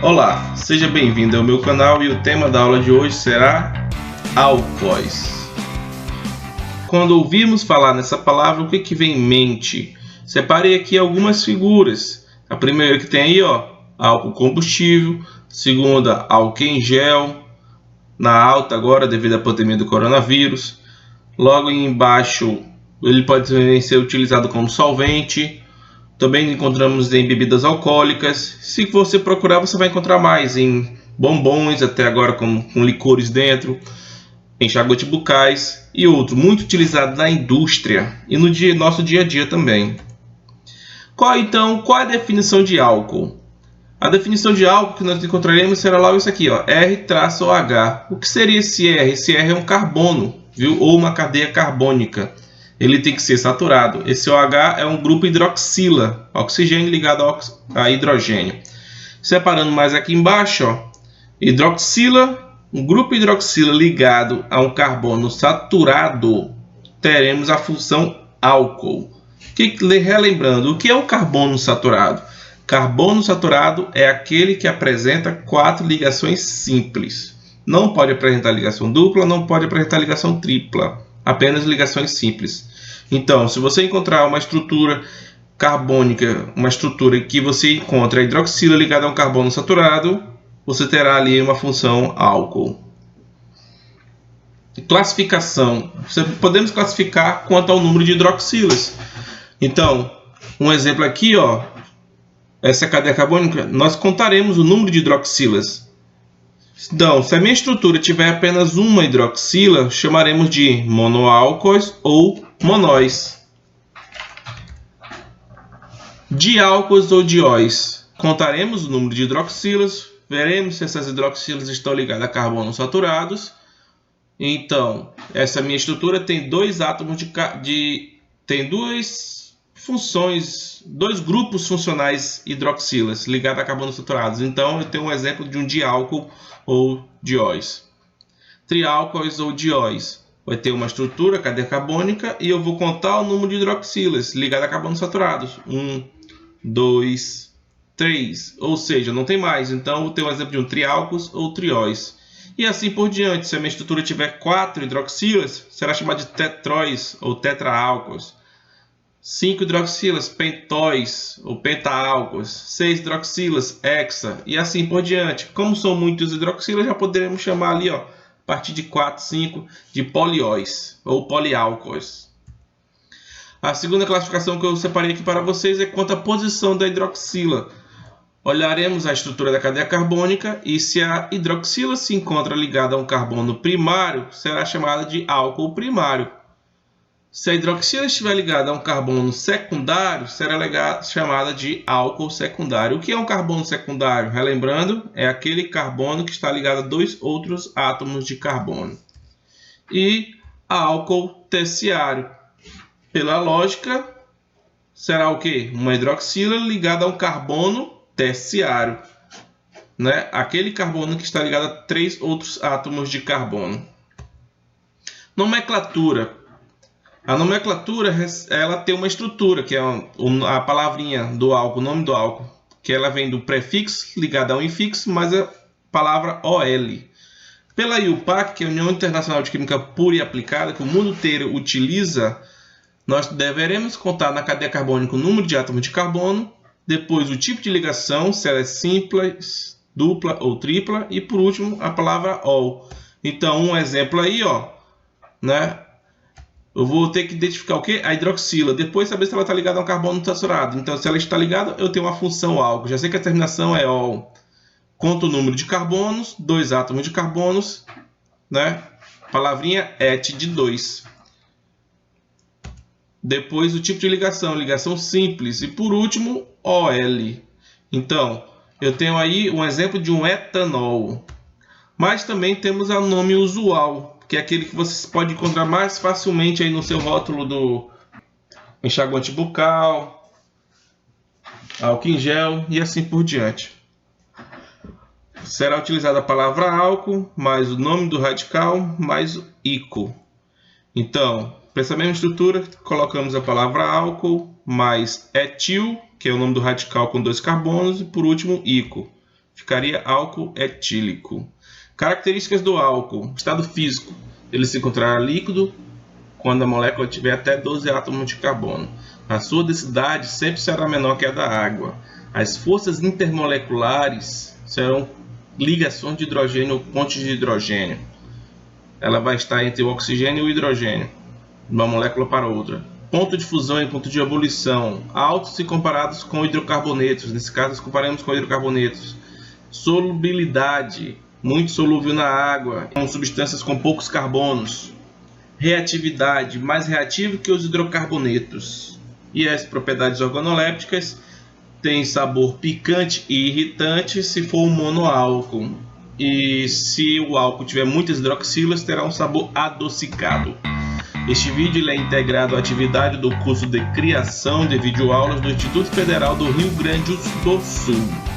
Olá, seja bem-vindo ao meu canal e o tema da aula de hoje será álcoois. Quando ouvimos falar nessa palavra, o que vem em mente? Separei aqui algumas figuras. A primeira que tem aí, álcool combustível. Segunda, álcool em gel, na alta agora devido à pandemia do coronavírus. Logo embaixo, ele pode ser utilizado como solvente. Também encontramos em bebidas alcoólicas. Se você procurar, você vai encontrar mais em bombons, até agora com licores dentro, enxaguantes bucais e outro, muito utilizado na indústria e no nosso dia a dia também. Qual é a definição de álcool? A definição de álcool que nós encontraremos será logo isso aqui, R-OH. O que seria esse R? Esse R é um carbono, viu? Ou uma cadeia carbônica. Ele tem que ser saturado. Esse OH é um grupo hidroxila, oxigênio ligado a hidrogênio. Separando mais aqui embaixo, hidroxila, um grupo hidroxila ligado a um carbono saturado, teremos a função álcool. Relembrando, o que é o carbono saturado? Carbono saturado é aquele que apresenta 4 ligações simples. Não pode apresentar ligação dupla, não pode apresentar ligação tripla. Apenas ligações simples. Então, se você encontrar uma estrutura carbônica, uma estrutura em que você encontra a hidroxila ligada a um carbono saturado, você terá ali uma função álcool. Classificação. Podemos classificar quanto ao número de hidroxilas. Então, um exemplo aqui, essa cadeia carbônica, nós contaremos o número de hidroxilas. Então, se a minha estrutura tiver apenas uma hidroxila, chamaremos de monoálcoois ou monóis. Diálcoois ou dióis. Contaremos o número de hidroxilas, veremos se essas hidroxilas estão ligadas a carbonos saturados. Então, essa minha estrutura tem dois átomos tem duas funções, dois grupos funcionais hidroxilas ligados a carbonos saturados. Então, eu tenho um exemplo de um diálcool ou dióis. Triálcoois ou dióis. Vai ter uma estrutura, cadeia carbônica, e eu vou contar o número de hidroxilas ligadas a carbonos saturados. 1, 2, 3. Ou seja, não tem mais. Então, eu tenho um exemplo de um triálcoois ou trióis. E assim por diante. Se a minha estrutura tiver 4 hidroxilas, será chamada de tetróis ou tetraálcoois. 5 hidroxilas, pentóis ou pentaálcoois. 6 hidroxilas, hexa. E assim por diante. Como são muitos hidroxilas, já poderemos chamar ali, a partir de 4, 5, de polióis ou poliálcoois. A segunda classificação que eu separei aqui para vocês é quanto à posição da hidroxila. Olharemos a estrutura da cadeia carbônica e se a hidroxila se encontra ligada a um carbono primário, será chamada de álcool primário. Se a hidroxila estiver ligada a um carbono secundário, será chamada de álcool secundário. O que é um carbono secundário? Relembrando, é aquele carbono que está ligado a 2 outros átomos de carbono. E álcool terciário. Pela lógica, será o quê? Uma hidroxila ligada a um carbono terciário, né? Aquele carbono que está ligado a 3 outros átomos de carbono. Nomenclatura. A nomenclatura, ela tem uma estrutura, que é a palavrinha do álcool, o nome do álcool, que ela vem do prefixo ligado a um infixo, mais a palavra OL. Pela IUPAC, que é a União Internacional de Química Pura e Aplicada, que o mundo inteiro utiliza, nós deveremos contar na cadeia carbônica o número de átomos de carbono, depois o tipo de ligação, se ela é simples, dupla ou tripla, e por último a palavra ol. Então, um exemplo aí, né? Eu vou ter que identificar o quê? A hidroxila. Depois saber se ela está ligada a um carbono saturado. Então, se ela está ligada, eu tenho uma função álcool. Já sei que a terminação é ol. Conto o número de carbonos, 2 átomos de carbonos, né? Palavrinha et de 2. Depois o tipo de ligação, ligação simples. E por último, OL. Então, eu tenho aí um exemplo de um etanol. Mas também temos o nome usual, que é aquele que você pode encontrar mais facilmente aí no seu rótulo do enxaguante bucal, álcool em gel e assim por diante. Será utilizada a palavra álcool, mais o nome do radical, mais o ico. Então, para essa mesma estrutura, colocamos a palavra álcool, mais etil, que é o nome do radical com 2 carbonos, e por último, ico. Ficaria álcool etílico. Características do álcool. Estado físico. Ele se encontrará líquido quando a molécula tiver até 12 átomos de carbono. A sua densidade sempre será menor que a da água. As forças intermoleculares serão ligações de hidrogênio ou pontes de hidrogênio. Ela vai estar entre o oxigênio e o hidrogênio, de uma molécula para outra. Ponto de fusão e ponto de ebulição, altos se comparados com hidrocarbonetos. Nesse caso, nós comparamos com hidrocarbonetos. Solubilidade, muito solúvel na água, com substâncias com poucos carbonos. Reatividade, mais reativo que os hidrocarbonetos. E as propriedades organolépticas, tem sabor picante e irritante se for um monoálcool. E se o álcool tiver muitas hidroxilas, terá um sabor adocicado. Este vídeo é integrado à atividade do curso de criação de videoaulas do Instituto Federal do Rio Grande do Sul.